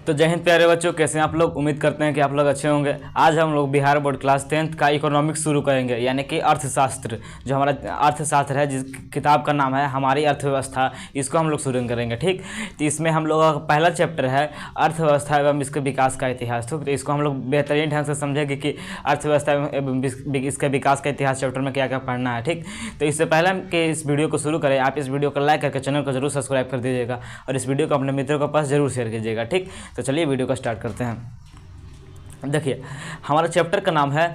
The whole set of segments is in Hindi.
तो जय हिंद प्यारे बच्चों, कैसे हैं आप लोग। उम्मीद करते हैं कि आप लोग अच्छे होंगे। आज हम लोग बिहार बोर्ड क्लास 10th का इकोनॉमिक्स शुरू करेंगे, यानी कि अर्थशास्त्र। जो हमारा अर्थशास्त्र है, जिस किताब का नाम है हमारी अर्थव्यवस्था, इसको हम लोग शुरू करेंगे। ठीक, तो इसमें हम लोग का पहला चैप्टर है अर्थव्यवस्था एवं इसके विकास का इतिहास। तो इसको हम लोग बेहतरीन ढंग से समझेंगे कि अर्थव्यवस्था एवं इसके विकास का इतिहास चैप्टर में क्या क्या पढ़ना है। ठीक, तो इससे पहले कि इस वीडियो को शुरू करें, आप इस वीडियो को लाइक करके चैनल को जरूर सब्सक्राइब कर दीजिएगा और इस वीडियो को अपने मित्रों के पास जरूर शेयर कीजिएगा। ठीक, तो चलिए वीडियो को स्टार्ट करते हैं। देखिए, हमारा चैप्टर का नाम है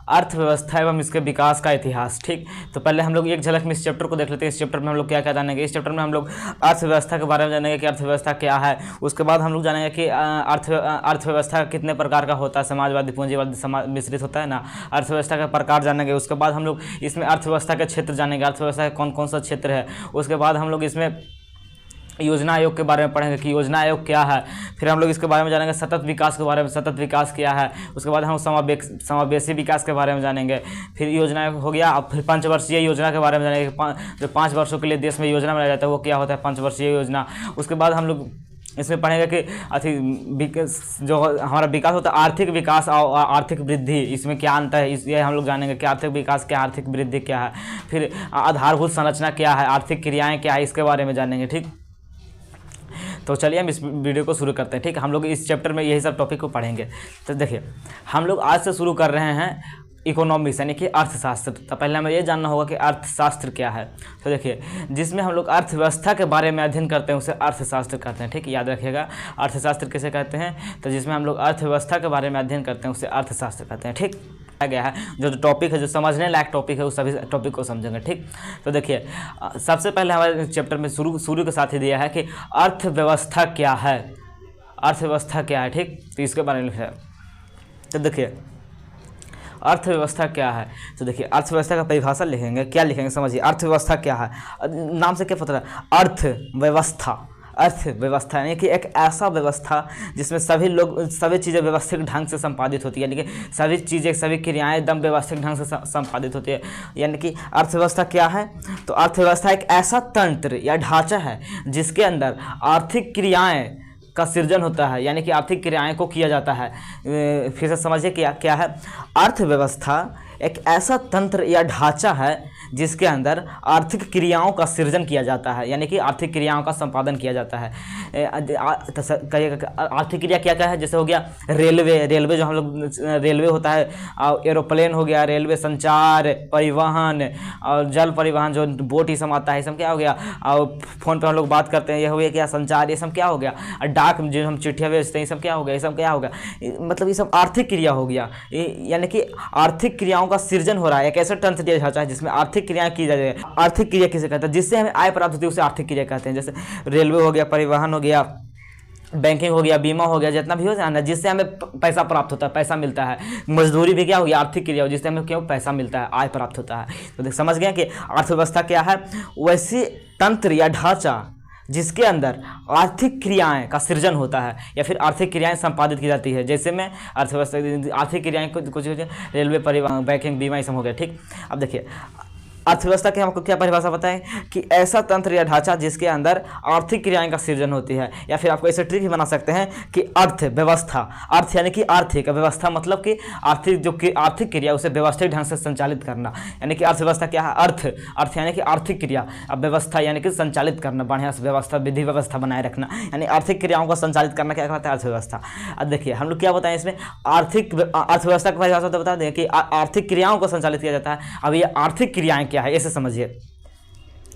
अर्थव्यवस्था एवं इसके विकास का इतिहास। ठीक, तो पहले हम लोग एक झलक में इस चैप्टर को देख लेते हैं। इस चैप्टर में हम लोग क्या क्या जानेंगे। इस चैप्टर में हम लोग अर्थव्यवस्था के बारे में जानेंगे कि अर्थव्यवस्था क्या है। उसके बाद हम लोग जानेंगे कि अर्थव्यवस्था कितने प्रकार का होता है, समाजवादी, पूंजीवादी, मिश्रित होता है ना। अर्थव्यवस्था का प्रकार जानेंगे। उसके बाद हम लोग इसमें अर्थव्यवस्था के क्षेत्र जानेंगे, अर्थव्यवस्था का कौन कौन सा क्षेत्र है। उसके बाद हम लोग इसमें योजना आयोग के बारे में पढ़ेंगे कि योजना आयोग क्या है। फिर हम लोग इसके बारे में जानेंगे सतत विकास के बारे में, सतत विकास क्या है। उसके बाद हम समावेशी विकास के बारे में जानेंगे। फिर योजना आयोग हो गया। अब फिर पंचवर्षीय योजना के बारे में जानेंगे। जो 5 वर्षों के लिए देश में योजना बनाया जाता है वो क्या होता है, पंचवर्षीय योजना। उसके बाद हम लोग इसमें पढ़ेंगे कि जो हमारा विकास होता है, आर्थिक विकास और आर्थिक वृद्धि, इसमें क्या अंतर है, ये हम लोग जानेंगे कि आर्थिक विकास क्या, आर्थिक वृद्धि क्या है। फिर आधारभूत संरचना क्या है, आर्थिक क्रियाएँ क्या है, इसके बारे में जानेंगे। ठीक, तो चलिए हम इस वीडियो को शुरू करते हैं। ठीक, हम लोग इस चैप्टर में यही सब टॉपिक को पढ़ेंगे। तो देखिए, हम लोग आज से शुरू कर रहे हैं इकोनॉमिक्स यानी कि अर्थशास्त्र। तो पहले हमें ये जानना होगा कि अर्थशास्त्र क्या है। तो देखिए, जिसमें हम लोग अर्थव्यवस्था के बारे में अध्ययन करते हैं उसे अर्थशास्त्र कहते हैं। ठीक, याद रखिएगा अर्थशास्त्र किसे कहते हैं। तो जिसमें हम लोग अर्थव्यवस्था के बारे में अध्ययन करते हैं उसे अर्थशास्त्र कहते हैं। ठीक, गया है जो टॉपिक है, जो समझने लायक टॉपिक है, उस सभी टॉपिक को समझेंगे। ठीक, तो देखिए, सबसे पहले हमारे चैप्टर में शुरू के साथ ही दिया है कि अर्थव्यवस्था क्या है, अर्थव्यवस्था क्या है। ठीक, तो इसके बारे में लिखा है। तो देखिए, अर्थव्यवस्था क्या है। तो देखिए, अर्थव्यवस्था का परिभाषा लिखेंगे। क्या लिखेंगे समझिए, अर्थव्यवस्था क्या है। नाम से क्या पता है, अर्थव्यवस्था। अर्थव्यवस्था यानी कि एक ऐसा व्यवस्था जिसमें सभी चीज़ें व्यवस्थित ढंग से संपादित होती है, यानी कि सभी चीज़ें, सभी क्रियाएं एकदम व्यवस्थित ढंग से संपादित होती है। यानी कि अर्थव्यवस्था क्या है। तो अर्थव्यवस्था एक ऐसा तंत्र या ढांचा है जिसके अंदर आर्थिक क्रियाएं का सृजन होता है, यानी कि आर्थिक क्रियाएं को किया जाता है। फिर से समझिए क्या है। अर्थव्यवस्था एक ऐसा तंत्र या ढांचा है जिसके अंदर आर्थिक क्रियाओं का सृजन किया जाता है, यानी कि आर्थिक क्रियाओं का संपादन किया जाता है। आर्थिक क्रिया क्या क्या है, जैसे हो गया रेलवे जो हम लोग रेलवे होता है, और एरोप्लेन हो गया, रेलवे संचार, परिवहन और जल परिवहन जो बोट, ये सब आता है, ये सब क्या हो गया। और फोन पर हम लोग बात करते हैं, ये हो गया क्या, संचार, ये सब क्या हो गया। और डाक जो हम चिट्ठियाँ भेजते हैं, ये सब क्या हो गया, ये सब क्या हो गया। मतलब ये सब आर्थिक क्रिया हो गया, यानी कि आर्थिक क्रियाओं का सृजन हो रहा है। एक ऐसा तंत्र दिया ढांचा है जिसमें आर्थिक क्रियाएं की जा रही है। आर्थिक क्रिया किसे कहते हैं, जिससे हमें आय प्राप्त होती है उसे आर्थिक क्रिया कहते हैं। जैसे रेलवे हो गया, परिवहन हो गया, बैंकिंग हो गया, बीमा हो गया, जितना भी हो जाए ना, जिससे हमें पैसा प्राप्त होता है, पैसा मिलता है। मजदूरी भी क्या हो गया, आर्थिक क्रिया हो, जिससे हमें क्यों पैसा मिलता है, आय प्राप्त होता है। तो देख समझ गए कि अर्थव्यवस्था क्या है। वैसी तंत्र या ढांचा जिसके अंदर आर्थिक क्रियाएं का सृजन होता है या फिर आर्थिक क्रियाएं संपादित की जाती है। जैसे में अर्थव्यवस्था आर्थिक क्रियाएं कुछ रेलवे, परिवहन, बैंकिंग, बीमा, ये सब हो गया। ठीक, अब देखिए, अर्थव्यवस्था की हमको क्या परिभाषा बताएं कि ऐसा तंत्र या ढांचा जिसके अंदर आर्थिक क्रियाएं का सृजन होती है। या फिर आपको ऐसे ट्रिक भी बना सकते हैं कि अर्थव्यवस्था, अर्थ यानी कि आर्थिक, व्यवस्था मतलब कि आर्थिक क्रिया उसे व्यवस्थित ढंग से संचालित करना, यानी कि अर्थव्यवस्था क्या है, अर्थ यानी कि आर्थिक क्रिया, अब व्यवस्था यानी कि संचालित करना, बढ़िया से व्यवस्था, विधि व्यवस्था बनाए रखना, यानी आर्थिक क्रियाओं को संचालित करना क्या कहलाता है, अर्थव्यवस्था। अब देखिए, हम लोग क्या बताएं इसमें, अर्थव्यवस्था की परिभाषा तो बता दें कि आर्थिक क्रियाओं को संचालित किया जाता है। अब ये आर्थिक क्रियाएं क्या है, ऐसे समझिए।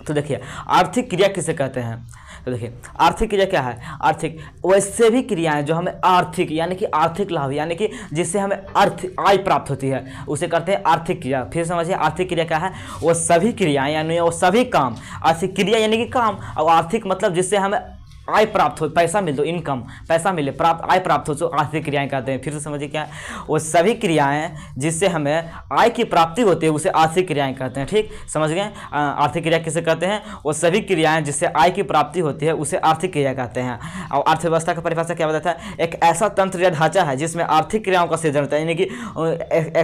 तो देखिए, आर्थिक क्रिया किसे कहते हैं। तो देखिए, आर्थिक क्रिया क्या है, आर्थिक वैसे भी क्रियाएं जो हमें आर्थिक यानी कि आर्थिक लाभ, यानी कि जिससे हमें आय प्राप्त होती है, उसे कहते हैं आर्थिक क्रिया। फिर समझिए, आर्थिक क्रिया क्या है, वो सभी क्रियाएं यानी वो सभी काम, आर्थिक क्रिया यानी कि काम, और आर्थिक मतलब जिससे हमें आय प्राप्त हो, पैसा मिल दो, इनकम, पैसा मिले, आय प्राप्त हो, तो आर्थिक क्रियाएं कहते हैं। फिर से समझिए क्या है, वो सभी क्रियाएं जिससे हमें आय की प्राप्ति होती है उसे आर्थिक क्रियाएं कहते हैं। ठीक, समझ गए। आर्थिक क्रिया किसे कहते हैं, वो सभी क्रियाएं जिससे आय की प्राप्ति होती है उसे आर्थिक क्रिया कहते हैं। और अर्थव्यवस्था का परिभाषा क्या बताता है, एक ऐसा तंत्र या ढांचा है जिसमें आर्थिक क्रियाओं का सृजन होता है, यानी कि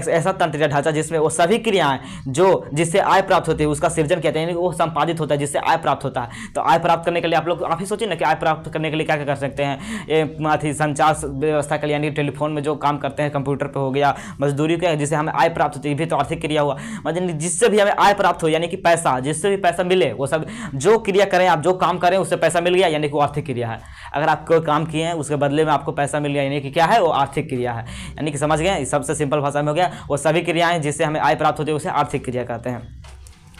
ऐसा तंत्र या ढांचा जिसमें वो सभी क्रियाएं जिससे आय प्राप्त होती है उसका सृजन कहते हैं, यानी कि वो संपादित होता है जिससे आय प्राप्त होता है। तो आय प्राप्त करने के लिए आप ही सोचिए ना कि आय प्राप्त करने के लिए क्या क्या कर सकते हैं, ये संचार व्यवस्था के लिए यानी टेलीफोन में जो काम करते हैं कंप्यूटर पे हो गया, मजदूरी का जिससे हमें आय प्राप्त होती है, भी तो आर्थिक क्रिया हुआ। मतलब जिससे भी हमें आय प्राप्त हो यानी कि पैसा, जिससे भी पैसा मिले वो सब जो क्रिया करें आप, जो काम करें उससे पैसा मिल गया यानी कि वो आर्थिक क्रिया है। अगर आप कोई काम किए हैं उसके बदले में आपको पैसा मिल गया यानी कि क्या है, वो आर्थिक क्रिया है। यानी कि समझ गए, सबसे सिंपल भाषा में हो गया, वो सभी क्रियाएं जिससे हमें आय प्राप्त होती है उसे आर्थिक क्रिया कहते हैं।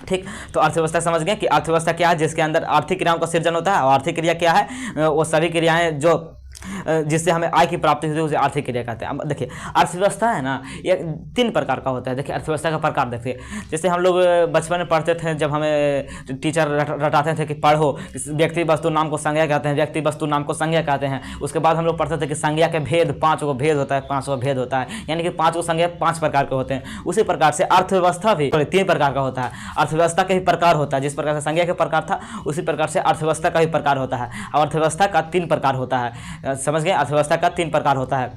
ठीक, तो अर्थव्यवस्था समझ गए कि अर्थव्यवस्था क्या है, जिसके अंदर आर्थिक क्रियाओं का सृजन होता है। और आर्थिक क्रिया क्या है, वो सभी क्रियाएं जो जिससे हमें आय की प्राप्ति होती है उसे आर्थिक क्रिया कहते हैं। अब देखिए अर्थव्यवस्था है ना, ये 3 प्रकार का होता है। देखिए अर्थव्यवस्था का प्रकार देखिए, जैसे हम लोग बचपन में पढ़ते थे, जब हमें टीचर रटाते थे कि पढ़ो, व्यक्ति वस्तु नाम को संज्ञा कहते हैं, व्यक्ति वस्तु नाम को संज्ञा कहते हैं। उसके बाद हम लोग पढ़ते थे कि संज्ञा के भेद, 5 गो भेद होता है, 5 गो भेद होता है, यानी कि 5 गो संज्ञा 5 प्रकार के होते हैं। उसी प्रकार से अर्थव्यवस्था भी 3 प्रकार का होता है। अर्थव्यवस्था का भी प्रकार होता है, जिस प्रकार से संज्ञा का प्रकार था उसी प्रकार से अर्थव्यवस्था का भी प्रकार होता है। और अर्थव्यवस्था का 3 प्रकार होता है, समझ गए, अर्थव्यवस्था का 3 प्रकार होता है।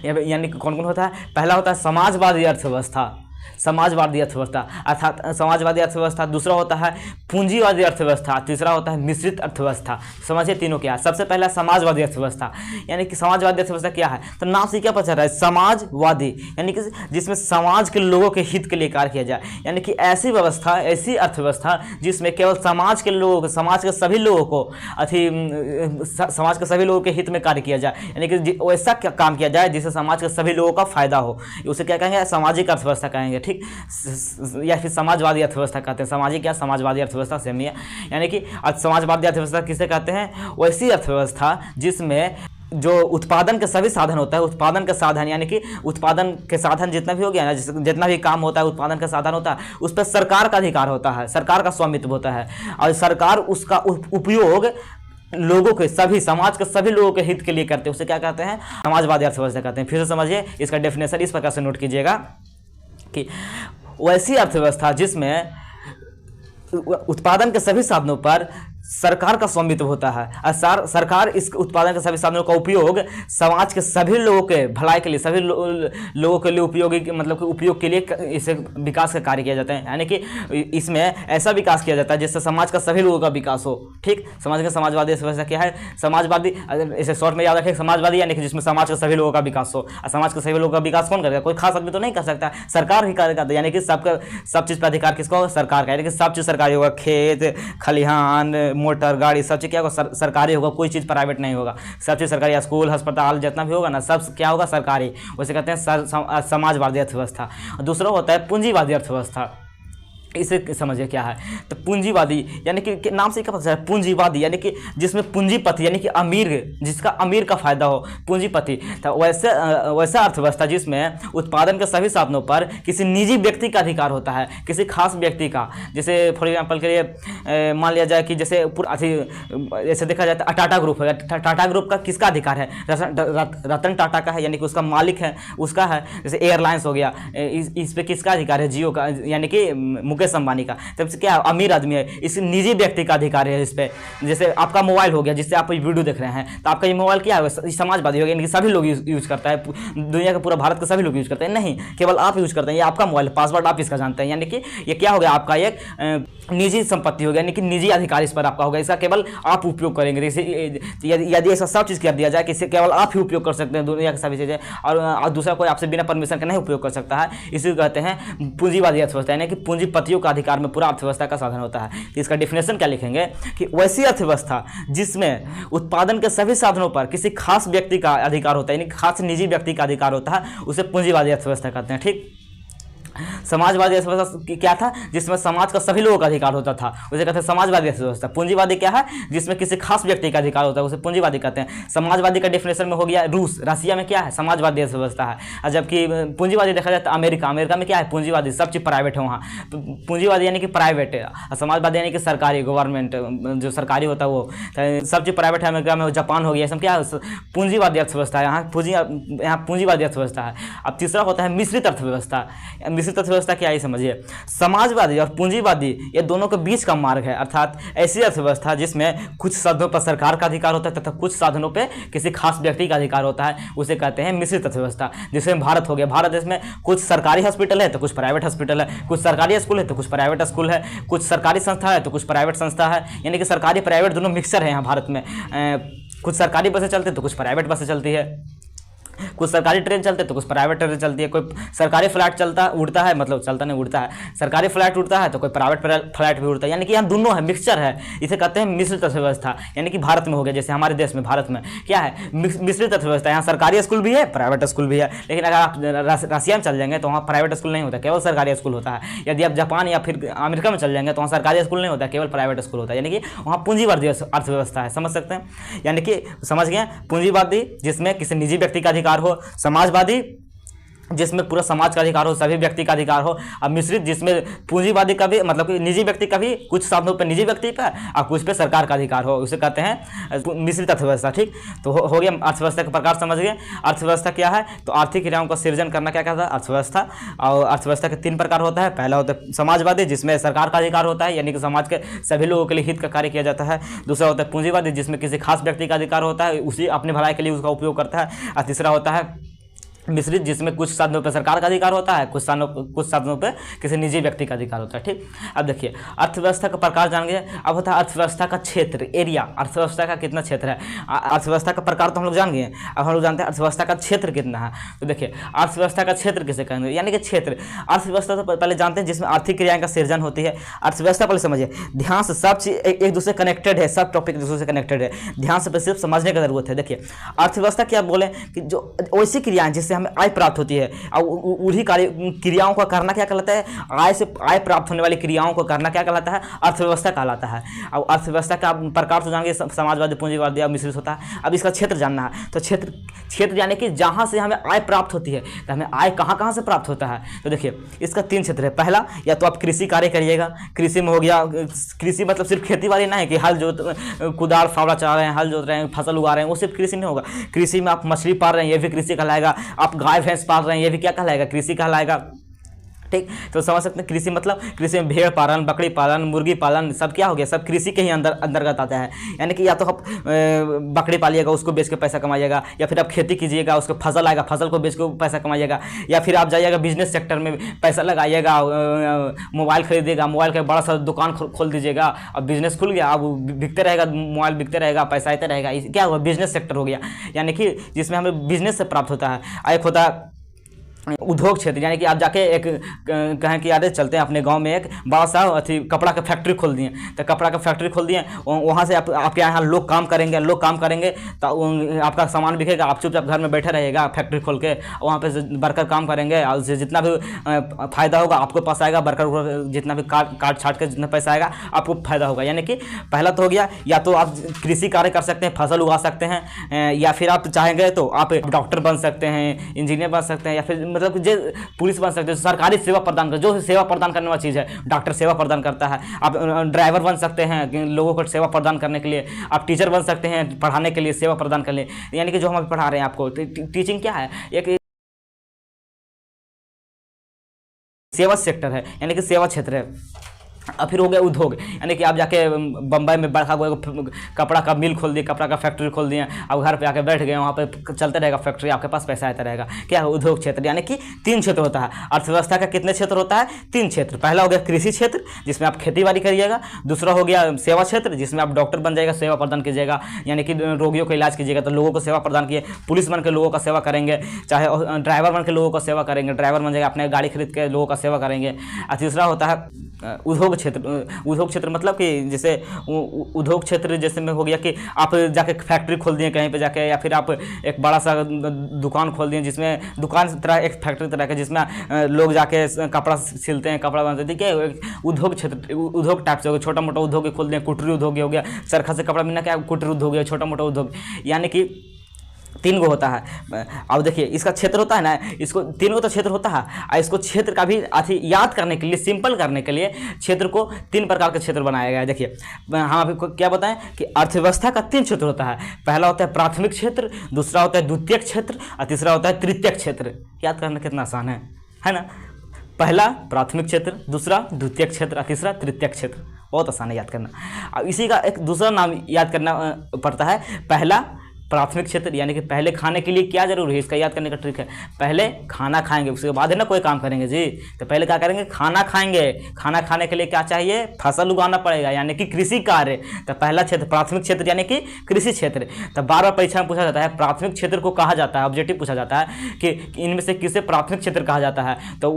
यानी कौन कौन होता है, पहला होता है समाजवादी अर्थव्यवस्था, समाजवादी अर्थव्यवस्था अर्थात समाजवादी अर्थव्यवस्था। दूसरा होता है पूंजीवादी अर्थव्यवस्था। तीसरा होता है मिश्रित अर्थव्यवस्था। समझिए तीनों क्या है। सबसे पहला समाजवादी अर्थव्यवस्था, यानी कि समाजवादी अर्थव्यवस्था क्या है, तो नाम से क्या पता चल रहा है, समाजवादी यानी कि जिसमें समाज के लोगों के हित के लिए कार्य किया जाए, यानी कि ऐसी व्यवस्था, ऐसी अर्थव्यवस्था जिसमें केवल समाज के लोगों को, समाज के सभी लोगों को समाज के सभी लोगों के हित में कार्य किया जाए, यानी कि वैसा काम किया जाए जिससे समाज के सभी लोगों का फायदा हो, उसे क्या कहेंगे, सामाजिक अर्थव्यवस्था कहेंगे। ठीक, या फिर समाजवादी अर्थव्यवस्था कहते हैं। सामाजिक या समाजवादी अर्थव्यवस्था सेम ही है। यानी कि समाजवादी अर्थव्यवस्था किसे कहते हैं, वैसी अर्थव्यवस्था जिसमें जो उत्पादन के सभी साधन होता है, उत्पादन के साधन यानी कि उत्पादन के साधन जितना भी हो गया ना, जितना भी काम होता है उत्पादन का साधन होता है, उस पर सरकार का अधिकार होता है, सरकार का स्वामित्व होता है, और सरकार उसका उपयोग लोगों के सभी, समाज के सभी लोगों के हित के लिए करते हैं, उसे क्या कहते हैं, समाजवादी अर्थव्यवस्था कहते हैं। फिर से समझिए, इसका डेफिनेशन इस प्रकार से नोट कीजिएगा कि वैसी अर्थव्यवस्था जिसमें उत्पादन के सभी साधनों पर सरकार का स्वामित्व होता है, और सरकार इस उत्पादन के सभी साधनों का उपयोग समाज के सभी लोगों के भलाई के लिए, सभी लोगों के लिए उपयोगी, मतलब कि उपयोग के लिए इसे विकास का कार्य किया जाता है। यानी कि इसमें ऐसा विकास किया जाता है जिससे समाज का सभी लोगों का विकास हो। ठीक, समझ गए समाजवादी अर्थव्यवस्था क्या है। समाजवादी, इसे शॉर्ट में याद रखें, समाजवादी यानी कि जिसमें समाज के सभी लोगों का विकास हो। और समाज के सभी लोगों का विकास कौन करेगा, कोई खास आदमी तो नहीं कर सकता, सरकार ही करेगा। यानी कि सब चीज़ पर अधिकार किसका होगा, सरकार का, यानी कि सब चीज़ सरकारी होगा, खेत खलिहान मोटर गाड़ी सब चीज़ क्या होगा, सरकारी होगा, कोई चीज़ प्राइवेट नहीं होगा, सब चीज़ सरकारी। स्कूल अस्पताल जितना भी होगा ना, सब क्या होगा, सरकारी। उसे कहते हैं समाजवादी अर्थव्यवस्था। दूसरा होता है पूंजीवादी अर्थव्यवस्था। इसे समझिए क्या है, तो पूंजीवादी यानी कि नाम से क्या पता चला, पूंजीवादी यानी कि जिसमें पूंजीपति यानी कि अमीर, जिसका अमीर का फायदा हो, पूंजीपति। तो वैसा अर्थव्यवस्था जिसमें उत्पादन के सभी साधनों पर किसी निजी व्यक्ति का अधिकार होता है, किसी खास व्यक्ति का। जैसे फॉर एग्जांपल के लिए मान लिया जाए कि जैसे जैसे देखा जाए तो टाटा ग्रुप है, टाटा ग्रुप का किसका अधिकार है, रतन टाटा का है, यानी कि उसका मालिक है, उसका है। जैसे एयरलाइंस हो गया, इस पे किसका अधिकार है, जियो का, यानी कि मुकेश अंबानी का। तब से क्या अमीर आदमी है, इस निजी व्यक्ति का अधिकार है इस पे। जैसे आपका मोबाइल हो गया, जिससे आप वीडियो देख रहे हैं, तो आपका ये मोबाइल क्या है, समाजवादी हो गया, यानी कि सभी लोग यूज करता है, दुनिया का पूरा भारत के सभी लोग यूज करते हैं, नहीं केवल आप यूज करते हैं। ये आपका मोबाइल, पासवर्ड आप इसका जानते हैं, यानी कि ये क्या हो गया, आपका एक निजी संपत्ति हो गया, यानी कि निजी अधिकार इस पर आपका होगा, इसका केवल आप उपयोग करेंगे। जैसे यदि ऐसा सब चीज़ कर दिया जाए कि इसे केवल आप ही उपयोग कर सकते हैं दुनिया की सभी चीज़ें, और दूसरा कोई आपसे बिना परमिशन के नहीं उपयोग कर सकता है, इसी को कहते हैं पूंजीवादी अर्थव्यवस्था, यानी कि पूंजीपतियों का अधिकार में पूरा अर्थव्यवस्था का साधन होता है। इसका डेफिनेशन क्या लिखेंगे कि वैसी अर्थव्यवस्था जिसमें उत्पादन के सभी साधनों पर किसी खास व्यक्ति का अधिकार होता है, यानी खास निजी व्यक्ति का अधिकार होता है, उसे पूंजीवादी अर्थव्यवस्था कहते हैं। ठीक, समाजवादी अर्थव्यवस्था क्या था, जिसमें समाज का सभी लोगों का अधिकार होता था, उसे कहते हैं समाजवादी अर्थव्यवस्था। पूंजीवादी क्या है, जिसमें किसी खास व्यक्ति का अधिकार होता है, उसे पूंजीवादी कहते हैं। समाजवादी का डेफिनेशन में हो गया रूस, रसिया में क्या है, समाजवादी अर्थव्यवस्था है। और जबकि पूंजीवादी देखा जाए तो अमेरिका में क्या है, पूंजीवादी, सब चीज़ प्राइवेट है वहाँ। पूंजीवादी यानी कि प्राइवेट है, और समाजवादी यानी कि सरकारी, गवर्नमेंट जो सरकारी होता है वो, सब चीज़ प्राइवेट है। अमेरिका में, जापान हो गया, सब क्या है, पूंजीवादी अर्थव्यवस्था है। यहाँ पूंजीवादी अर्थव्यवस्था है। अब तीसरा होता है मिश्रित अर्थव्यवस्था। मिश्रित अर्थव्यवस्था क्या है समझिए। समाजवादी और पूंजीवादी ये दोनों के बीच का मार्ग है, अर्थात ऐसी अर्थव्यवस्था जिसमें कुछ साधनों पर सरकार का अधिकार होता है तथा कुछ साधनों पर किसी खास व्यक्ति का अधिकार होता है, उसे कहते हैं मिश्रित अर्थव्यवस्था। जिसमें भारत हो गया, भारत देश में कुछ सरकारी हॉस्पिटल है तो कुछ प्राइवेट हॉस्पिटल है, कुछ सरकारी स्कूल है तो कुछ प्राइवेट स्कूल है, कुछ सरकारी संस्था है तो कुछ प्राइवेट संस्था है, यानी कि सरकारी प्राइवेट दोनों मिक्सर है यहाँ भारत में। कुछ सरकारी बसें चलती है तो कुछ प्राइवेट बसें चलती है, कुछ सरकारी ट्रेन चलते तो कुछ प्राइवेट ट्रेन चलती है, कोई सरकारी फ्लाइट चलता उड़ता है, मतलब चलता नहीं उड़ता है, सरकारी फ्लाइट उड़ता है तो कोई प्राइवेट फ्लाइट भी उड़ता है, यानी कि यहाँ दोनों है, मिक्सचर है। इसे कहते हैं मिश्रित अर्थव्यवस्था। यानी कि भारत में हो गया, जैसे हमारे देश में भारत में क्या है, मिश्रित अर्थव्यवस्था। यहाँ सरकारी स्कूल भी है, प्राइवेट स्कूल भी है, लेकिन अगर आप रसिया में चल जाएंगे तो वहाँ प्राइवेट स्कूल नहीं होता, केवल सरकारी स्कूल होता है। यदि आप जापान या फिर अमेरिका में चल जाएंगे तो वहाँ सरकारी स्कूल नहीं होता, केवल प्राइवेट स्कूल होता है, यानी कि वहाँ पूंजीवादी अर्थव्यवस्था है, समझ सकते हैं। यानी कि समझ गए, पूंजीवादी जिसमें किसी निजी व्यक्ति का अधिकार हो, समाजवादी जिसमें पूरा समाज का अधिकार हो, सभी व्यक्ति का अधिकार हो, और मिश्रित जिसमें पूंजीवादी का भी मतलब कि निजी व्यक्ति का भी कुछ साधनों पर निजी व्यक्ति पर और कुछ पे सरकार का अधिकार हो, उसे कहते हैं मिश्रित अर्थव्यवस्था। ठीक, तो हो गया अर्थव्यवस्था के प्रकार, समझ गए। अर्थव्यवस्था क्या है, तो आर्थिक क्रियाओं का सृजन करना क्या कहता है, अर्थव्यवस्था। और अर्थव्यवस्था के 3 प्रकार होता है। पहला होता है समाजवादी, जिसमें सरकार का अधिकार होता है, यानी कि समाज के सभी लोगों के लिए हित का कार्य किया जाता है। दूसरा होता है पूंजीवादी, जिसमें किसी खास व्यक्ति का अधिकार होता है, उसी अपने भलाई के लिए उसका उपयोग करता है। और तीसरा होता है मिश्रित, जिसमें कुछ साधनों पर सरकार का अधिकार होता है, कुछ साधनों पर किसी निजी व्यक्ति का अधिकार होता है। ठीक, अब देखिए अर्थव्यवस्था का प्रकार जान गए। अब होता है अर्थव्यवस्था का क्षेत्र, एरिया। अर्थव्यवस्था का कितना क्षेत्र है, अर्थव्यवस्था का प्रकार तो हम लोग जान गए, अब हम लोग जानते हैं अर्थव्यवस्था का क्षेत्र कितना है। तो देखिए अर्थव्यवस्था का क्षेत्र किसे कहेंगे, यानी कि क्षेत्र। अर्थव्यवस्था तो पहले जानते हैं जिसमें आर्थिक क्रियाएं का सृजन होती है। अर्थव्यवस्था पहले समझिए, ध्यान से सब चीज एक दूसरे कनेक्टेड है, सब टॉपिक एक दूसरे से कनेक्टेड है, ध्यान से सिर्फ समझने की जरूरत है। देखिए अर्थव्यवस्था क्या बोले कि जो वैसी क्रियाएं जिससे हमें आय प्राप्त होती है, और उन्हीं क्रियाओं का करना क्या कहलाता है, आय प्राप्त होने वाली क्रियाओं को करना क्या कहलाता है, अर्थव्यवस्था कहलाता है। और अर्थव्यवस्था का प्रकार तो जानेंगे, समाजवादी, पूंजीवादी और मिश्रित होता है। अब इसका क्षेत्र जानना है, तो क्षेत्र यानी कि जहां से हमें आय प्राप्त होती है, तो हमें आय कहां से प्राप्त होता है। तो देखिए इसका 3 क्षेत्र है। पहला, या तो आप कृषि कार्य करिएगा, कृषि में हो गया, कृषि मतलब सिर्फ खेती बाड़ी नहीं कि हल जोत कुदाल फावड़ा चला रहे हैं, हल जोत रहे हैं, फसल उगा रहे हैं, वो सिर्फ कृषि नहीं होगा। कृषि में आप मछली पाल रहे हैं, ये भी कृषि कहलाएगा। आप गाय भैंस पाल रहे हैं, ये भी क्या कहलाएगा, कृषि कहलाएगा। ठीक, तो समझ सकते हैं कृषि मतलब कृषि में भेड़ पालन, बकरी पालन, मुर्गी पालन, सब क्या हो गया, सब कृषि के ही अंतर्गत आता है। यानी कि या तो आप बकरी पालिएगा, उसको बेच के पैसा कमाइएगा, या फिर आप खेती कीजिएगा, उसको फसल आएगा, फसल को बेच के पैसा कमाइएगा, या फिर आप जाइएगा बिजनेस सेक्टर में पैसा लगाइएगा, मोबाइल खरीदिएगा, मोबाइल का बड़ा सा दुकान खोल दीजिएगा, अब बिजनेस खुल गया, अब बिकते रहेगा, मोबाइल बिकते रहेगा, पैसा आते रहेगा, क्या हुआ, बिजनेस सेक्टर हो गया। यानी कि जिसमें हमें बिजनेस से प्राप्त होता है। एक होता है उद्योग क्षेत्र, यानी कि आप जाके एक कहें कि यार चलते हैं अपने गांव में एक बड़ा सा कपड़ा का फैक्ट्री खोल दिए, तो कपड़ा का फैक्ट्री खोल दिए, वहाँ से आपके यहाँ लोग काम करेंगे तो आपका सामान बिकेगा, आप चुपचाप घर में बैठे रहिएगा, फैक्ट्री खोल के वहाँ पे वर्कर काम करेंगे, और उससे जितना भी फायदा होगा आपको पास आएगा, वर्कर जितना भी काट छाट के जितना पैसा आएगा आपको फायदा होगा। यानी कि पहला तो हो गया, या तो आप कृषि कार्य कर सकते हैं, फसल उगा सकते हैं, या फिर आप चाहेंगे तो आप डॉक्टर बन सकते हैं, इंजीनियर बन सकते हैं, या फिर मतलब जो पुलिस बन सकते हैं, सरकारी सेवा प्रदान कर, जो सेवा प्रदान करने वाली चीज़ है, डॉक्टर सेवा प्रदान करता है। आप ड्राइवर बन सकते हैं लोगों को सेवा प्रदान करने के लिए, आप टीचर बन सकते हैं पढ़ाने के लिए, सेवा प्रदान करने, यानी कि जो हम अभी पढ़ा रहे हैं आपको, टीचिंग क्या है, एक सेवा सेक्टर है, यानी कि सेवा क्षेत्र है। और फिर हो गया उद्योग, यानी कि आप जाके बम्बई में बड़ा कपड़ा का मिल खोल दिए, कपड़ा का फैक्ट्री खोल दिए, अब घर पे आके बैठ गए, वहाँ पे चलते रहेगा फैक्ट्री, आपके पास पैसा आता रहेगा। क्या है, उद्योग क्षेत्र। यानी कि 3 क्षेत्र होता है अर्थव्यवस्था का। कितने क्षेत्र होता है, 3 क्षेत्र। पहला हो गया कृषि क्षेत्र, जिसमें आप खेती बाड़ी करिएगा। दूसरा हो गया सेवा क्षेत्र, जिसमें आप डॉक्टर बन जाएगा, सेवा प्रदान कीजिएगा, यानी कि रोगियों का इलाज कीजिएगा, तो लोगों को सेवा प्रदान किए। पुलिस बन के लोगों का सेवा करेंगे, चाहे ड्राइवर बन के लोगों का सेवा करेंगे, ड्राइवर बन जाएगा, अपने गाड़ी खरीद के लोगों का सेवा करेंगे। और तीसरा होता है उद्योग क्षेत्र। उद्योग क्षेत्र मतलब कि जैसे उद्योग क्षेत्र जैसे में हो गया कि आप जाके फैक्ट्री खोल दिए कहीं पे जाके, या फिर आप एक बड़ा सा दुकान खोल दिए, जिसमें दुकान तरह एक फैक्ट्री तरह के, जिसमें लोग जाके कपड़ा सिलते हैं, कपड़ा बनाते हैं। ठीक है, उद्योग क्षेत्र, उद्योग टाइप से हो गया। छोटा मोटा उद्योग खोल दिए, कुटीर उद्योग हो गया, चरखा से कपड़ा मिलना क्या कुटीर उद्योग हो गया, छोटा मोटा उद्योग। यानी कि 3 गो होता है। अब देखिए इसका क्षेत्र होता है ना, इसको 3 गो तो क्षेत्र होता है, और इसको क्षेत्र का भी अथी याद करने के लिए, सिंपल करने के लिए क्षेत्र को 3 प्रकार के क्षेत्र बनाया गया है। देखिए हम आपको क्या बताएं कि अर्थव्यवस्था का 3 क्षेत्र होता है। पहला होता है प्राथमिक क्षेत्र, दूसरा होता है द्वितीयक क्षेत्र, और तीसरा होता है तृतीयक क्षेत्र। याद करना कितना आसान है ना। पहला प्राथमिक क्षेत्र, दूसरा द्वितीयक क्षेत्र और तीसरा तृतीयक क्षेत्र। बहुत आसान है याद करना। अब इसी का एक दूसरा नाम याद करना पड़ता है। पहला प्राथमिक क्षेत्र यानी कि पहले खाने के लिए क्या जरूरी है, इसका याद करने का ट्रिक है। पहले खाना खाएंगे, उसके बाद है ना कोई काम करेंगे जी। तो पहले क्या करेंगे, खाना खाएंगे। खाना खाने के लिए क्या चाहिए, फसल उगाना पड़ेगा यानी कि कृषि कार्य। तो पहला क्षेत्र प्राथमिक क्षेत्र यानी कि कृषि क्षेत्र। तो बार बार परीक्षा में पूछा जाता है प्राथमिक क्षेत्र को कहा जाता है, ऑब्जेक्टिव पूछा जाता है कि इनमें से किसे प्राथमिक क्षेत्र कहा जाता है। तो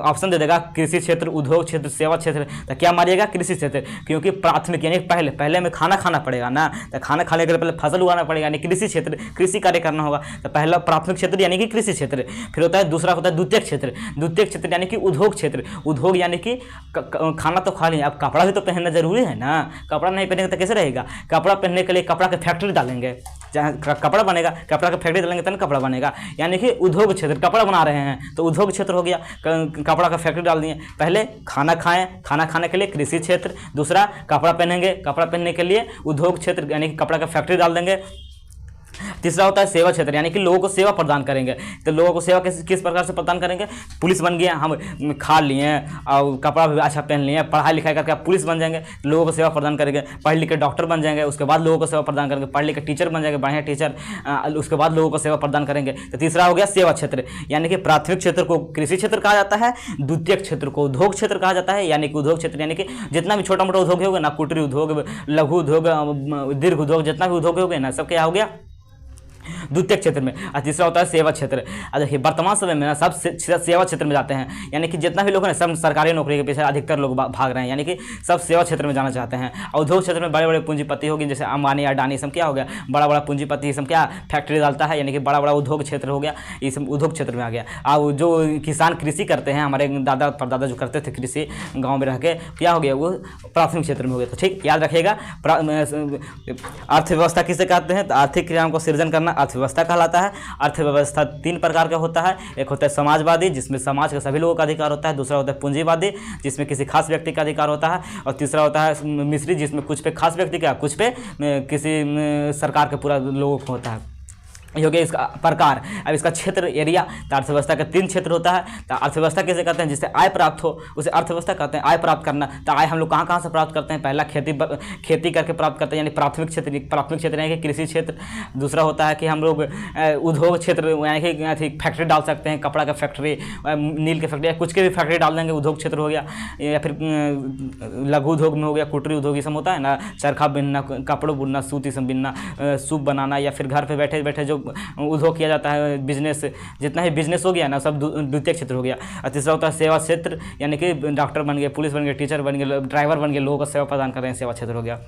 ऑप्शन दे देगा कृषि क्षेत्र, उद्योग क्षेत्र, सेवा क्षेत्र। तो क्या मारिएगा, कृषि क्षेत्र, क्योंकि प्राथमिक यानी पहले में खाना खाना पड़ेगा ना। तो खाना खाने के लिए पहले फसल उगाना पड़ेगा यानी कृषि क्षेत्र, कृषि कार्य करना होगा। तो पहला प्राथमिक क्षेत्र यानी कि कृषि क्षेत्र। फिर होता है दूसरा होता है द्वितीयक क्षेत्र। द्वितीयक क्षेत्र यानी कि उद्योग क्षेत्र। उद्योग यानी कि खाना तो खा लिया, अब कपड़ा भी तो पहनना जरूरी है ना। कपड़ा नहीं पहनेंगे तो कैसे रहेगा। कपड़ा पहनने के लिए कपड़ा के फैक्ट्री डालेंगे, जहाँ कपड़ा बनेगा कपड़ा का फैक्ट्री डालेंगे तब कपड़ा बनेगा। यानी कि उद्योग क्षेत्र, कपड़ा बना रहे हैं तो उद्योग क्षेत्र हो गया, कपड़ा का फैक्ट्री डाल दिए। पहले खाना खाएं, खाना खाने के लिए कृषि क्षेत्र। दूसरा कपड़ा पहनेंगे, कपड़ा पहनने के लिए उद्योग क्षेत्र यानी कि कपड़ा का फैक्ट्री डाल देंगे। तीसरा होता है सेवा क्षेत्र यानी कि लोगों को सेवा प्रदान करेंगे। तो लोगों को सेवा किस प्रकार से प्रदान करेंगे, पुलिस बन गए, हम खा लिए और कपड़ा भी अच्छा पहन लिए, पढ़ाई लिखाई करके आप पुलिस बन जाएंगे, लोगों को सेवा प्रदान करेंगे। पढ़ लिख के डॉक्टर बन जाएंगे, उसके बाद लोगों को सेवा प्रदान करेंगे। पढ़ लिख के टीचर बन जाएंगे, बढ़िया टीचर, उसके बाद लोगों को सेवा प्रदान करेंगे। तो तीसरा हो गया सेवा क्षेत्र यानी कि प्राथमिक क्षेत्र को कृषि क्षेत्र कहा जाता है, द्वितीयक क्षेत्र को उद्योग क्षेत्र कहा जाता है। यानी कि उद्योग क्षेत्र यानी कि जितना भी छोटा मोटा उद्योग होगा ना, कुटीर उद्योग, लघु उद्योग, दीर्घ उद्योग, जितना भी उद्योग होगा ना, सब क्या हो गया द्वितीयक क्षेत्र में। और तीसरा होता है सेवा क्षेत्र। देखिए वर्तमान समय में ना सब सेवा क्षेत्र में जाते हैं, यानी कि जितना भी लोग हैं सब सरकारी नौकरी के पीछे अधिकतर लोग भाग रहे हैं, यानी कि सब सेवा क्षेत्र में जाना चाहते हैं। और उद्योग क्षेत्र में बड़े बड़े पूंजीपति होगी, जैसे अंबानी अडानी, सब क्या हो गया, बड़ा बड़ा पूंजीपति, सब क्या फैक्ट्री डालता है, यानी कि बड़ा बड़ा उद्योग क्षेत्र हो गया, ये सब उद्योग क्षेत्र में आ गया। और जो किसान कृषि करते हैं, हमारे दादा परदादा जो करते थे कृषि गाँव में रह के, क्या हो गया, वो प्राथमिक क्षेत्र में हो गया। तो ठीक याद रखिएगा। अर्थव्यवस्था किसे कहते हैं, तो आर्थिक क्रियाओं को सृजन करना अर्थव्यवस्था कहलाता है। अर्थव्यवस्था तीन प्रकार का होता है। एक होता है समाजवादी, जिसमें समाज के सभी लोगों का अधिकार होता है। दूसरा होता है पूंजीवादी, जिसमें किसी खास व्यक्ति का अधिकार होता है। और तीसरा होता है मिश्रित, जिसमें कुछ पे खास व्यक्ति का, कुछ पे किसी सरकार के पूरा लोगों को होता है। ये हो गया इसका प्रकार। अब इसका क्षेत्र एरिया, तो अर्थव्यवस्था का तीन क्षेत्र होता है। तो अर्थव्यवस्था कैसे कहते हैं, जिससे आय प्राप्त हो उसे अर्थव्यवस्था कहते हैं। आय प्राप्त करना, तो आय हम लोग कहाँ कहाँ से प्राप्त करते हैं, पहला खेती करके प्राप्त करते हैं, यानी प्राथमिक क्षेत्र यानी कि कृषि क्षेत्र। दूसरा होता है कि हम लोग उद्योग क्षेत्र यानी कि फैक्ट्री डाल सकते हैं, कपड़ा का फैक्ट्री, नील के फैक्ट्री या कुछ के भी फैक्ट्री डाल देंगे, उद्योग क्षेत्र हो गया। या फिर लघु उद्योग में हो गया, कुटीर उद्योग, ये सब होता है ना, चरखा बुनना, कपड़ों बुनना, सूत ये सब बुनना, सूप बनाना, या फिर घर पर बैठे बैठे जो उद्योग किया जाता है, बिजनेस, जितना ही बिजनेस हो गया ना, सब द्वितीय क्षेत्र हो गया। और तीसरा होता है सेवा क्षेत्र, यानी कि डॉक्टर बन गए, पुलिस बन गए, टीचर बन गए, ड्राइवर बन गए, लोगों को सेवा प्रदान कर रहे हैं, सेवा क्षेत्र हो गया।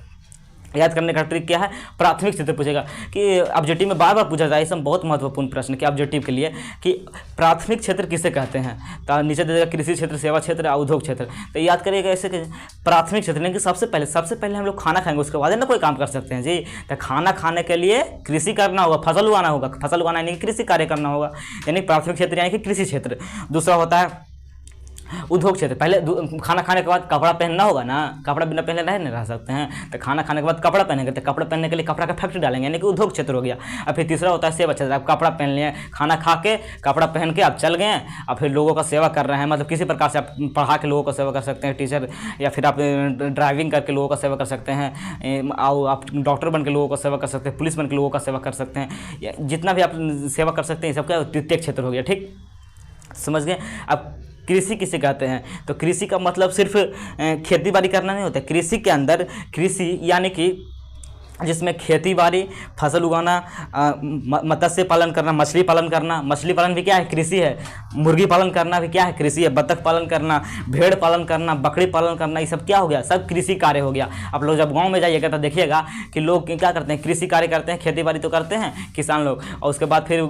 याद करने का ट्रिक क्या है, प्राथमिक क्षेत्र पूछेगा कि ऑब्जेक्टिव में बार बार पूछा जाए, इसमें बहुत महत्वपूर्ण प्रश्न कि ऑब्जेक्टिव के लिए कि प्राथमिक क्षेत्र किसे कहते हैं। तो नीचे दे देगा कृषि क्षेत्र, सेवा क्षेत्र और उद्योग क्षेत्र। तो याद करिएगा ऐसे कि प्राथमिक क्षेत्र यानी कि सबसे पहले हम लोग खाना खाएंगे, उसके बाद ना कोई काम कर सकते हैं जी। तो खाना खाने के लिए कृषि करना होगा, फसल उगाना होगा, फसल उगाना यानी कि कृषि कार्य करना होगा, यानी प्राथमिक क्षेत्र यानी कि कृषि क्षेत्र। दूसरा होता है उद्योग क्षेत्र, पहले खाना खाने के बाद कपड़ा पहनना होगा ना, कपड़ा बिना पहने नहीं रह सकते हैं। तो खाना खाने के बाद कपड़ा पहनेंगे, तो कपड़ा पहनने के लिए कपड़ा का फैक्ट्री डालेंगे, यानी कि उद्योग क्षेत्र हो गया। और फिर तीसरा होता है सेवा क्षेत्र, आप कपड़ा पहन लिए, खाना खा के कपड़ा पहन के आप चल गए और फिर लोगों का सेवा कर रहे हैं, मतलब किसी प्रकार से आप पढ़ा के लोगों का सेवा कर सकते हैं, टीचर, या फिर आप ड्राइविंग करके लोगों का सेवा कर सकते हैं, और आप डॉक्टर बन के लोगों का सेवा कर सकते हैं, पुलिस बन के लोगों का सेवा कर सकते हैं, जितना भी आप सेवा कर सकते हैं, सबका द्वितीय क्षेत्र हो गया। ठीक समझ गए। अब कृषि किसे कहते हैं, तो कृषि का मतलब सिर्फ खेती बाड़ी करना नहीं होता। कृषि के अंदर कृषि यानी कि जिसमें खेती बाड़ी, फसल उगाना, मत्स्य पालन करना, मछली पालन करना, मछली पालन भी क्या है, कृषि है। मुर्गी पालन करना भी क्या है, कृषि है। बतख पालन करना, भेड़ पालन करना, बकरी पालन करना, ये सब क्या हो गया, सब कृषि कार्य हो गया। आप लोग जब गांव में जाइएगा तो देखिएगा कि लोग क्या करते हैं, कृषि कार्य करते हैं, खेती बाड़ी तो करते हैं किसान लोग, और उसके बाद फिर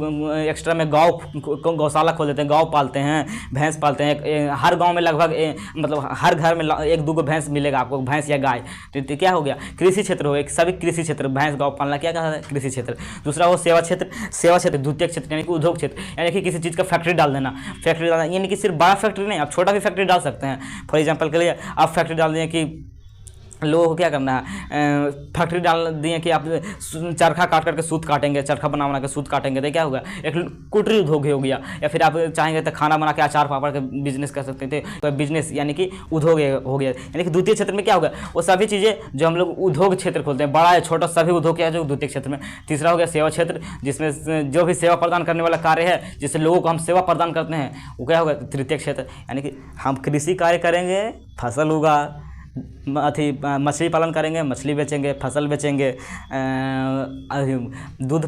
एक्स्ट्रा में गौशाला खोल देते हैं, गाँव पालते हैं, भैंस पालते हैं। हर गाँव में लगभग मतलब हर घर में एक दो भैंस मिलेगा आपको, भैंस या गाय। तो क्या हो गया, कृषि क्षेत्र हो गया, सभी कृषि क्षेत्र। भैंस गाँव पालना क्या कहा है, कृषि क्षेत्र। दूसरा वो सेवा क्षेत्र, सेवा क्षेत्र द्वितीय क्षेत्र यानी कि उद्योग क्षेत्र, यानी कि किसी चीज़ का फैक्ट्री डाल देना, फैक्ट्री डालना यानी कि सिर्फ बड़ा फैक्ट्री नहीं, आप छोटा भी फैक्ट्री डाल सकते हैं। फॉर एग्जांपल के लिए आप फैक्ट्री डाल दें कि लोगों को क्या करना है, फैक्ट्री डाल दिए कि आप चरखा काट करके सूत काटेंगे, चरखा बना के सूत काटेंगे, तो क्या होगा, एक कुटीर उद्योग हो गया। या फिर आप चाहेंगे तो खाना बना के अचार पापड़ का बिजनेस कर सकते थे, तो बिजनेस यानी कि उद्योग हो गया। यानी कि द्वितीय क्षेत्र में क्या होगा, वो सभी चीज़ें जो हम लोग उद्योग क्षेत्र खोलते हैं, बड़ा या छोटा सभी उद्योग क्या है जो द्वितीय क्षेत्र में। तीसरा हो गया सेवा क्षेत्र, जिसमें जो भी सेवा प्रदान करने वाला कार्य है, जिससे लोगों को हम सेवा प्रदान करते हैं, वो क्या होगा, तृतीय क्षेत्र। यानी कि हम कृषि कार्य करेंगे, फसल होगा, मछली पालन करेंगे, मछली बेचेंगे, फसल बेचेंगे, दूध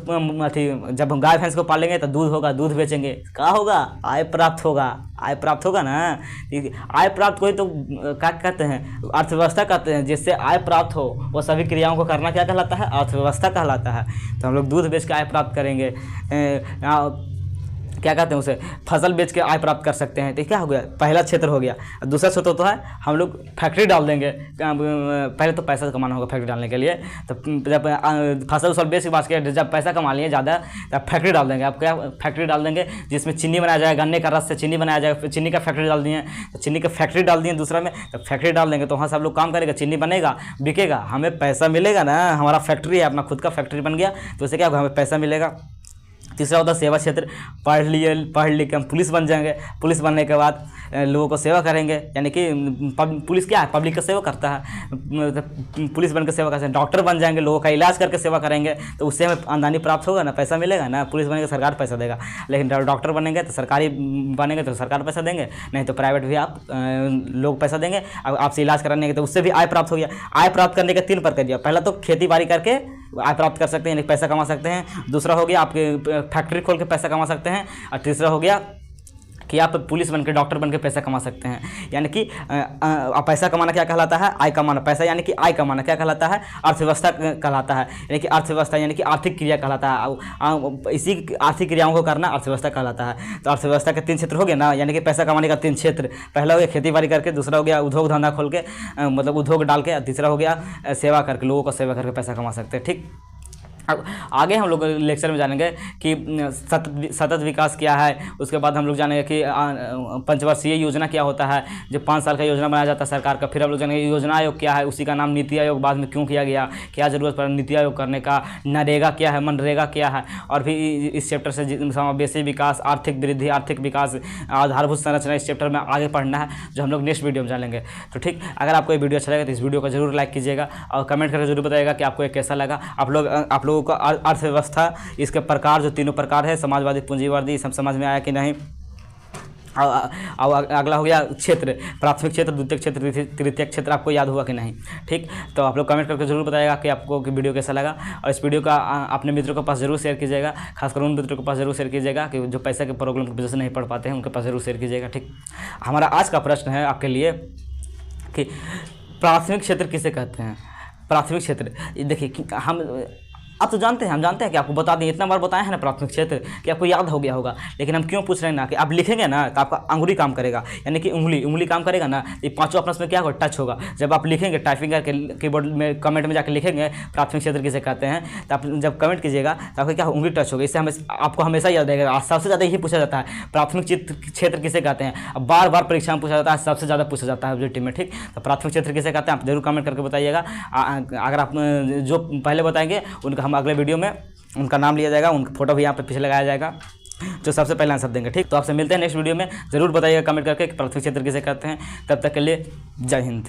जब हम गाय भैंस को पालेंगे तो दूध होगा, दूध बेचेंगे, क्या होगा, आय प्राप्त होगा, आय प्राप्त होगा ना। आय प्राप्त कोई तो क्या कहते हैं, अर्थव्यवस्था कहते हैं। जिससे आय प्राप्त हो वो सभी क्रियाओं को करना क्या कहलाता है, अर्थव्यवस्था कहलाता है। तो हम लोग दूध बेच के आय प्राप्त करेंगे, क्या कहते हैं उसे, फसल बेच के आय प्राप्त कर सकते हैं। तो क्या हो गया, पहला क्षेत्र हो गया। दूसरा क्षेत्र तो है हम लोग फैक्ट्री डाल देंगे, पहले तो पैसा कमाना होगा फैक्ट्री डालने के लिए। तो जब फसल उसल बेच के बात के जब पैसा कमा लिए ज़्यादा, तब फैक्ट्री डाल देंगे। आप क्या फैक्ट्री डाल देंगे जिसमें चीनी बनाया जाएगा, गन्ने का रस से चीनी बनाया जाएगा। फिर चीनी का फैक्ट्री डाल दिए, तो चीनी का फैक्ट्री डाल दिए दूसरा में, तो फैक्ट्री डाल देंगे तो वहाँ सब लोग काम करेगा, चीनी बनेगा, बिकेगा, हमें पैसा मिलेगा ना। हमारा फैक्ट्री है, अपना खुद का फैक्ट्री बन गया, तो उससे क्या होगा, हमें पैसा मिलेगा। तीसरा होता है सेवा क्षेत्र, पढ़ लिख के हम पुलिस बन जाएंगे। पुलिस बनने के बाद लोगों को सेवा करेंगे, यानी कि पुलिस क्या है, पब्लिक का सेवा करता है। पुलिस बन के सेवा करते हैं। डॉक्टर बन जाएंगे, लोगों का इलाज करके सेवा करेंगे, तो उससे हमें आमदनी प्राप्त होगा ना, पैसा मिलेगा ना। पुलिस बनेंगे सरकार पैसा देगा, लेकिन डॉक्टर बनेंगे तो सरकारी बनेंगे तो सरकार पैसा देंगे, नहीं तो प्राइवेट भी आप लोग पैसा देंगे आपसे इलाज कराने के, तो उससे भी आय प्राप्त हो गया। आय प्राप्त करने के 3 प्रक्रिया, पहला तो खेती बाड़ी करके आय प्राप्त कर सकते हैं, यानी पैसा कमा सकते हैं। दूसरा हो गया आपके फैक्ट्री खोल के पैसा कमा सकते हैं। और तीसरा हो गया कि आप पुलिस बनकर डॉक्टर बनकर पैसा कमा सकते हैं। यानी कि पैसा कमाना क्या कहलाता है, आय कमाना। पैसा यानी कि आय कमाना क्या कहलाता है, अर्थव्यवस्था कहलाता है। यानी कि अर्थव्यवस्था यानी कि आर्थिक क्रिया कहलाता है। इसी आर्थिक क्रियाओं को करना अर्थव्यवस्था कहलाता है। तो अर्थव्यवस्था के 3 क्षेत्र हो गए ना, यानी कि पैसा कमाने का 3 क्षेत्र। पहला हो गया खेती बाड़ी करके, दूसरा हो गया उद्योग धंधा खोल के, मतलब उद्योग डाल के, तीसरा हो गया सेवा करके, लोगों को सेवा करके पैसा कमा सकते हैं। ठीक, अब आगे हम लोग लेक्चर में जानेंगे कि सतत विकास क्या है। उसके बाद हम लोग जानेंगे कि पंचवर्षीय योजना क्या होता है, जो 5 साल का योजना बनाया जाता है सरकार का। फिर हम लोग जानेंगे योजना आयोग क्या है, उसी का नाम नीति आयोग बाद में क्यों किया गया, क्या ज़रूरत पड़ा नीति आयोग करने का, नरेगा क्या है, मनरेगा क्या है। और भी इस चैप्टर से समावेशी विकास, आर्थिक वृद्धि, आर्थिक विकास, आधारभूत संरचना, इस चैप्टर में आगे पढ़ना है, जो हम लोग नेक्स्ट वीडियो में जानेंगे। तो ठीक, अगर आपको ये वीडियो अच्छा लगे तो इस वीडियो को जरूर लाइक कीजिएगा और कमेंट करके जरूर बताइएगा कि आपको ये कैसा लगा। आप लोगों का अर्थव्यवस्था, इसके प्रकार जो 3 प्रकार है, समाजवादी, पूंजीवादी, सब समझ में आया कि नहीं। और अगला हो गया क्षेत्र, प्राथमिक क्षेत्र, द्वितीय क्षेत्र, तृतीय क्षेत्र, आपको याद हुआ कि नहीं। ठीक, तो आप लोग कमेंट करके जरूर बताइएगा कि आपको वीडियो कैसा लगा। और इस वीडियो का अपने मित्रों के पास जरूर शेयर कीजिएगा, खासकर उन मित्रों के पास जरूर शेयर कीजिएगा कि जो पैसे के प्रॉब्लम की वजह से नहीं पढ़ पाते हैं, उनके पास जरूर शेयर कीजिएगा। ठीक, हमारा आज का प्रश्न है आपके लिए कि प्राथमिक क्षेत्र किसे कहते हैं। प्राथमिक क्षेत्र, देखिए हम आप तो जानते हैं, हम जानते हैं कि आपको बता दें, इतना बार बताया है ना प्राथमिक क्षेत्र कि आपको याद हो गया होगा। लेकिन हम क्यों पूछ रहे हैं ना कि आप लिखेंगे ना तो आपका अंगुली काम करेगा, यानी कि उंगली काम करेगा ना, ये 5 आपस में क्या होगा, टच होगा। जब आप लिखेंगे टाइपिंग करके कीबोर्ड में कमेंट में जाकर लिखेंगे प्राथमिक क्षेत्र किसे कहते हैं, तो आप जब कमेंट कीजिएगा तो आपका क्या उंगली टच होगा। इससे हमें आपको हमेशा याद रहेगा। सबसे ज़्यादा यही पूछा जाता है, प्राथमिक क्षेत्र किसे कहते हैं। अब बार परीक्षा में पूछा जाता है, सबसे ज़्यादा पूछा जाता है ऑब्जेक्टिव में। ठीक, तो प्राथमिक क्षेत्र किसे कहते हैं आप जरूर कमेंट करके बताइएगा। अगर आप जो पहले बताएंगे उनका हम अगले वीडियो में उनका नाम लिया जाएगा, उनका फोटो भी यहाँ पे पीछे लगाया जाएगा, जो सबसे पहले आंसर देंगे। ठीक, तो आपसे मिलते हैं नेक्स्ट वीडियो में। जरूर बताइएगा कमेंट करके कि प्राथमिक क्षेत्र किसे कहते हैं। तब तक के लिए जय हिंद।